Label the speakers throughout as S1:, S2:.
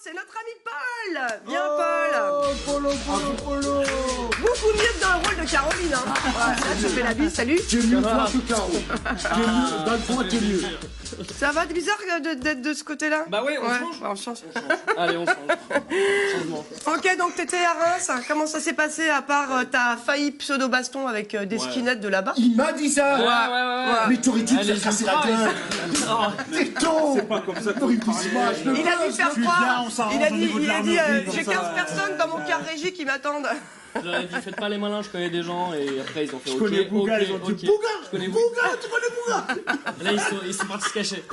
S1: c'est notre ami Paul. Viens, Paul.
S2: Polo.
S1: Beaucoup mieux que dans le rôle de Caroline. Hein. Ouais, là, je te fais la bise, salut.
S2: Tu es mieux toi que Caro. Tu es mieux, dans le fond, tu es mieux.
S1: Ça va, c'est bizarre d'être de ce côté-là?
S3: Bah oui, on change.
S1: Ouais, on change.
S3: Allez, on change. Changement.
S1: Ok, donc t'étais à Reims. Comment ça s'est passé à part t'as failli pseudo-baston avec des skinettes de là-bas?
S2: Il m'a dit ça.
S3: Ouais.
S2: Mais t'aurais dû te
S3: Allez,
S2: faire casser
S3: je
S2: la
S3: sais
S2: gueule. C'est con. C'est pas comme ça. T'aurais pu se match.
S1: Il a dû faire croire. Il a dit j'ai 15
S3: ça.
S1: personnes dans mon car régie qui m'attendent.
S3: J'aurais dit, faites pas les malins, je connais des gens, et après ils ont fait
S2: Je connais Bouga, ils ont dit Bouga.
S3: Je connais
S2: Bouga, tu connais Bouga.
S3: Là, ils sont partis se cacher.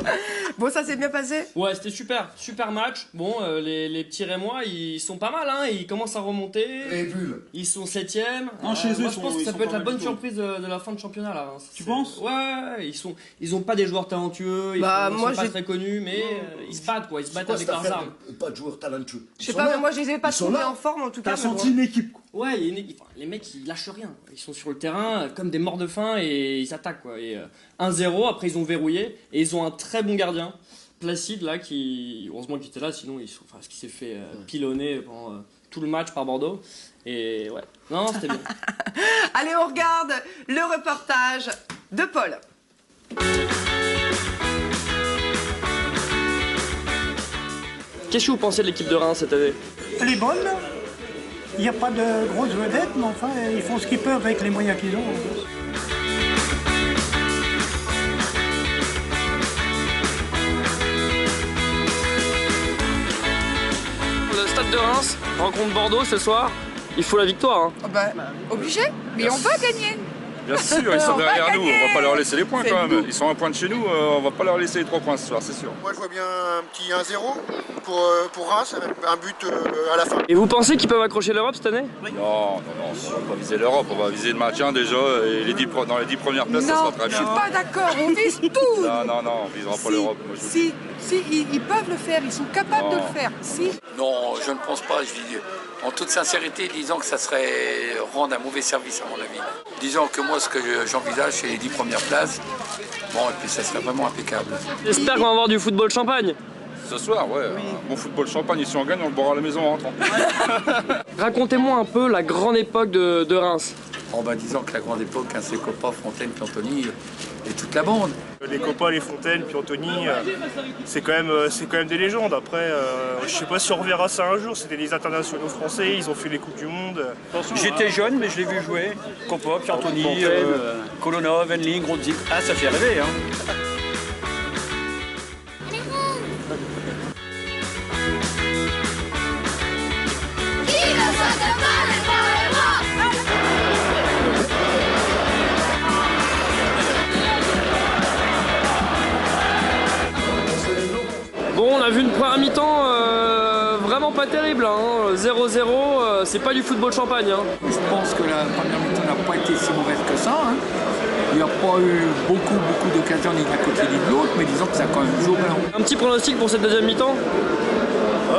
S1: Bon, ça s'est bien passé?
S3: Ouais, c'était super match. Bon, les petits Rémois, ils sont pas mal, hein, ils commencent à remonter.
S2: Et Bulle.
S3: Ils sont 7ème.
S4: Non, chez eux,
S3: moi, je pense que
S4: ils
S3: ça
S4: sont
S3: peut être
S4: pas
S3: la
S4: mal
S3: bonne
S4: du tout.
S3: surprise de la fin de championnat là.
S4: Tu penses?
S3: Ouais, ils ont pas des joueurs talentueux, ils
S1: moi,
S3: sont pas
S1: j'ai-
S3: très connus, mais ils se battent quoi, ils se battent avec leurs armes.
S2: Pas de joueurs talentueux.
S1: Je sais pas, mais moi je les ai pas
S2: Ils sont
S1: trouvés
S2: là.
S1: en forme en tout cas.
S4: T'as
S1: mais
S4: senti
S1: bon.
S4: une équipe, quoi.
S3: Ouais, les mecs ils lâchent rien. Ils sont sur le terrain comme des morts de faim et ils attaquent quoi. Et 1-0, après ils ont verrouillé et ils ont un très bon gardien, Placide là, qui heureusement qu'il était là, sinon ce qui s'est fait pilonner pendant tout le match par Bordeaux. Et ouais, non, c'était bien.
S1: Allez, on regarde le reportage de Paul.
S3: Qu'est-ce que vous pensez de l'équipe de Reims cette année?
S5: Elle est bonne. Il n'y a pas de grosses vedettes, mais enfin, ils font ce qu'ils peuvent avec les moyens qu'ils ont.
S3: Le stade de Reims rencontre Bordeaux ce soir. Il faut la victoire. Hein.
S1: Obligé, mais on va gagner.
S6: Bien sûr, ils sont
S1: On va
S6: derrière nous,
S1: gagner.
S6: on va pas leur laisser les points
S1: C'est
S6: quand
S1: le
S6: même.
S1: goût.
S6: Ils sont à un point de chez nous, on va pas leur laisser les 3 points ce soir, c'est sûr.
S7: Moi je vois bien un petit 1-0 pour Reims, un but à la fin.
S3: Et vous pensez qu'ils peuvent accrocher l'Europe cette année?
S6: Non, on va pas viser l'Europe, on va viser le maintien déjà et dans les 10 premières places, ça sera très bien.
S8: Pas d'accord, on vise tout.
S6: Non, on visera pas l'Europe. Moi, je vous le dis.
S8: Si, ils peuvent le faire, ils sont capables de
S6: Non.
S8: le faire. Si.
S9: Non, je ne pense pas. Je dis, en toute sincérité, disons que ça serait rendre un mauvais service à mon avis. Disons que moi, ce que j'envisage, c'est les 10 premières places. Bon, et puis ça serait vraiment impeccable.
S3: J'espère qu'on va avoir du football champagne.
S6: Ce soir, ouais, un bon football champagne, et si on gagne, on le boira à la maison en rentrant.
S3: Racontez-moi un peu la grande époque de Reims.
S9: Oh, bah, disons que la grande époque, hein, c'est Copa, Fontaine, Piantoni et toute la bande.
S10: Les Copa, les Fontaines, puis Anthony, c'est quand même des légendes. Après, je sais pas si on reverra ça un jour. C'était des internationaux français, ils ont fait les Coupes du Monde.
S4: J'étais jeune, mais je l'ai vu jouer. Copa, Piantoni, Kolonov, Enling, Grodzik. Ah, ça fait rêver, hein.
S3: Bon, on a vu une première mi-temps vraiment pas terrible. Hein. 0-0, c'est pas du football champagne. Hein.
S9: Je pense que la première mi-temps n'a pas été si mauvaise que ça. Hein. Il n'y a pas eu beaucoup d'occasions ni d'un côté ni de l'autre, mais disons que ça a quand même joué au ballon.
S3: Un petit pronostic pour cette deuxième mi-temps?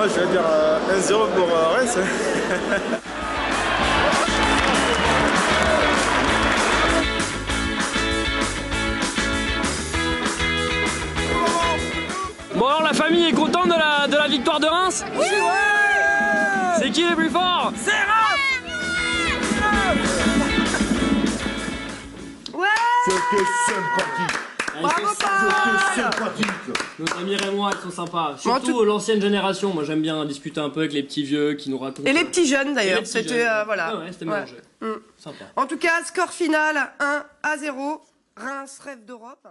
S10: Je vais dire 1-0 pour Reims.
S3: Bon alors la famille est contente de la victoire de Reims? Oui, ouais. C'est qui les plus forts? C'est Reims.
S1: Ouais.
S2: C'était sympathique.
S1: Bravo,
S2: C'était
S1: Paul.
S2: sympathique.
S3: Nos amis Rémois, ils sont sympas. Surtout l'ancienne génération. Moi j'aime bien discuter un peu avec les petits vieux qui nous racontent.
S1: Et les petits jeunes
S3: Et les
S1: d'ailleurs,
S3: petits
S1: c'était
S3: jeunes.
S1: voilà.
S3: Ouais, c'était mélangé. Sympa.
S1: En tout cas, score final 1-0. Reims rêve d'Europe.